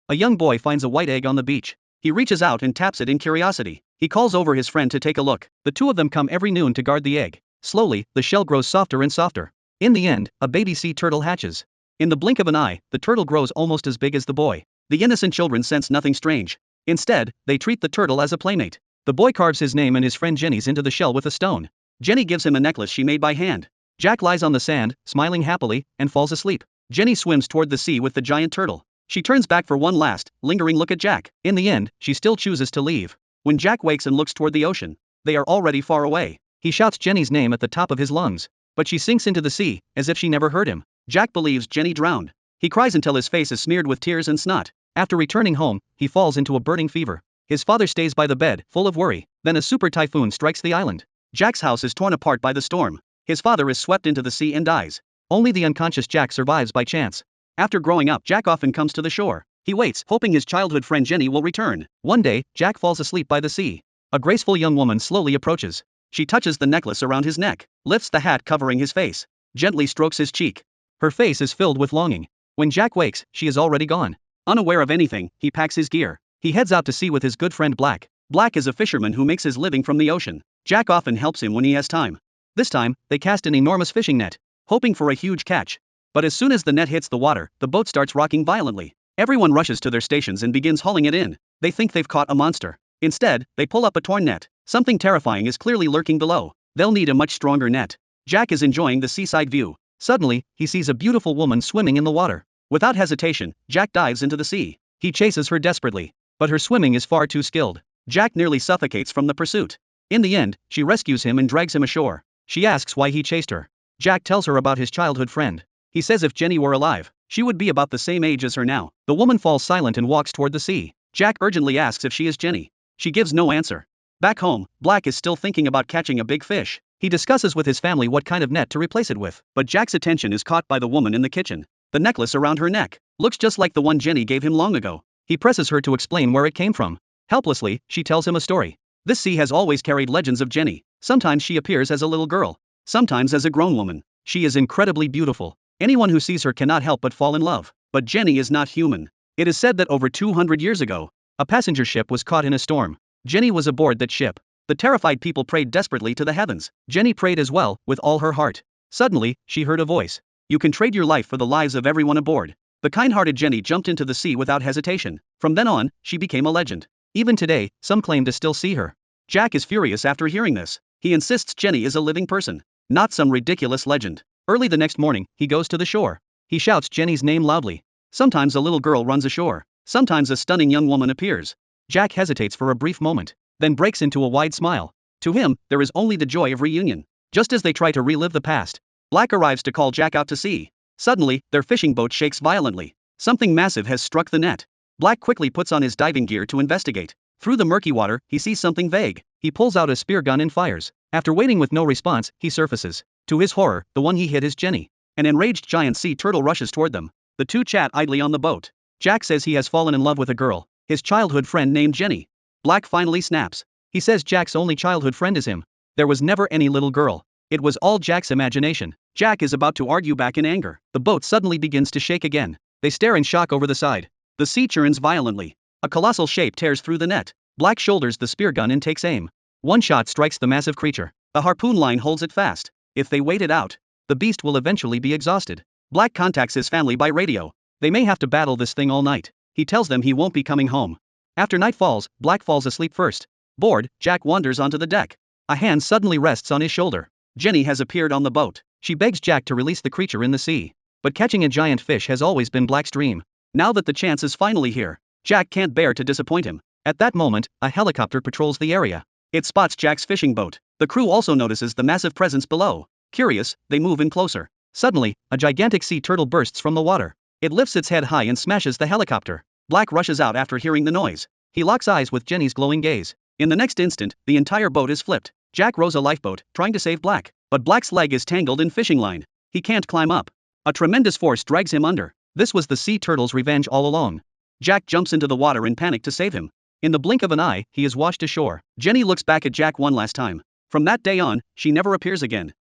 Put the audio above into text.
A young boy finds a white egg on the beach. He reaches out and taps it in curiosity. He calls over his friend to take a look. The two of them come every noon to guard the egg. Slowly, the shell grows softer and softer. In the end, a baby sea turtle hatches. In the blink of an eye, the turtle grows almost as big as the boy. The innocent children sense nothing strange. Instead, they treat the turtle as a playmate. The boy carves his name and his friend Jenny's into the shell with a stone. Jenny gives him a necklace she made by hand. Jack lies on the sand, smiling happily, and falls asleep. Jenny swims toward the sea with the giant turtle. She turns back for one last, lingering look at Jack. In the end, she still chooses to leave. When Jack wakes and looks toward the ocean, they are already far away. He shouts Jenny's name at the top of his lungs, but she sinks into the sea, as if she never heard him. Jack believes Jenny drowned. He cries until his face is smeared with tears and snot. After returning home, he falls into a burning fever. His father stays by the bed, full of worry. Then a super typhoon strikes the island. Jack's house is torn apart by the storm. His father is swept into the sea and dies. Only the unconscious Jack survives by chance. After growing up, Jack often comes to the shore. He waits, hoping his childhood friend Jenny will return. One day, Jack falls asleep by the sea. A graceful young woman slowly approaches. She touches the necklace around his neck, lifts the hat covering his face, gently strokes his cheek. Her face is filled with longing. When Jack wakes, she is already gone. Unaware of anything, he packs his gear. He heads out to sea with his good friend Black. Black is a fisherman who makes his living from the ocean. Jack often helps him when he has time. This time, they cast an enormous fishing net, hoping for a huge catch. But as soon as the net hits the water, the boat starts rocking violently. Everyone rushes to their stations and begins hauling it in. They think they've caught a monster. Instead, they pull up a torn net. Something terrifying is clearly lurking below. They'll need a much stronger net. Jack is enjoying the seaside view. Suddenly, he sees a beautiful woman swimming in the water. Without hesitation, Jack dives into the sea. He chases her desperately, but her swimming is far too skilled. Jack nearly suffocates from the pursuit. In the end, she rescues him and drags him ashore. She asks why he chased her. Jack tells her about his childhood friend. He says if Jenny were alive, she would be about the same age as her now. The woman falls silent and walks toward the sea. Jack urgently asks if she is Jenny. She gives no answer. Back home, Black is still thinking about catching a big fish. He discusses with his family what kind of net to replace it with. But Jack's attention is caught by the woman in the kitchen. The necklace around her neck looks just like the one Jenny gave him long ago. He presses her to explain where it came from. Helplessly, she tells him a story. This sea has always carried legends of Jenny. Sometimes she appears as a little girl, sometimes as a grown woman. She is incredibly beautiful. Anyone who sees her cannot help but fall in love. But Jenny is not human. It is said that over 200 years ago, a passenger ship was caught in a storm. Jenny was aboard that ship. The terrified people prayed desperately to the heavens. Jenny prayed as well, with all her heart. Suddenly, she heard a voice. You can trade your life for the lives of everyone aboard. The kind-hearted Jenny jumped into the sea without hesitation. From then on, she became a legend. Even today, some claim to still see her. Jack is furious after hearing this. He insists Jenny is a living person, not some ridiculous legend. Early the next morning, he goes to the shore. He shouts Jenny's name loudly. Sometimes a little girl runs ashore. Sometimes a stunning young woman appears. Jack hesitates for a brief moment, then breaks into a wide smile. To him, there is only the joy of reunion. Just as they try to relive the past, Black arrives to call Jack out to sea. Suddenly, their fishing boat shakes violently. Something massive has struck the net. Black quickly puts on his diving gear to investigate. Through the murky water, he sees something vague. He pulls out a spear gun and fires. After waiting with no response, he surfaces. To his horror, the one he hit is Jenny. An enraged giant sea turtle rushes toward them. The two chat idly on the boat. Jack says he has fallen in love with a girl, his childhood friend named Jenny. Black finally snaps. He says Jack's only childhood friend is him. There was never any little girl. It was all Jack's imagination. Jack is about to argue back in anger. The boat suddenly begins to shake again. They stare in shock over the side. The sea churns violently. A colossal shape tears through the net. Black shoulders the spear gun and takes aim. One shot strikes the massive creature. A harpoon line holds it fast. If they wait it out, the beast will eventually be exhausted. Black contacts his family by radio. They may have to battle this thing all night. He tells them he won't be coming home. After night falls, Black falls asleep first. Bored, Jack wanders onto the deck. A hand suddenly rests on his shoulder. Jenny has appeared on the boat. She begs Jack to release the creature in the sea. But catching a giant fish has always been Black's dream. Now that the chance is finally here, Jack can't bear to disappoint him. At that moment, a helicopter patrols the area. It spots Jack's fishing boat. The crew also notices the massive presence below. Curious, they move in closer. Suddenly, a gigantic sea turtle bursts from the water. It lifts its head high and smashes the helicopter. Black rushes out after hearing the noise. He locks eyes with Jenny's glowing gaze. In the next instant, the entire boat is flipped. Jack rows a lifeboat, trying to save Black. But Black's leg is tangled in fishing line. He can't climb up. A tremendous force drags him under. This was the sea turtle's revenge all along. Jack jumps into the water in panic to save him. In the blink of an eye, he is washed ashore. Jenny looks back at Jack one last time. From that day on, she never appears again.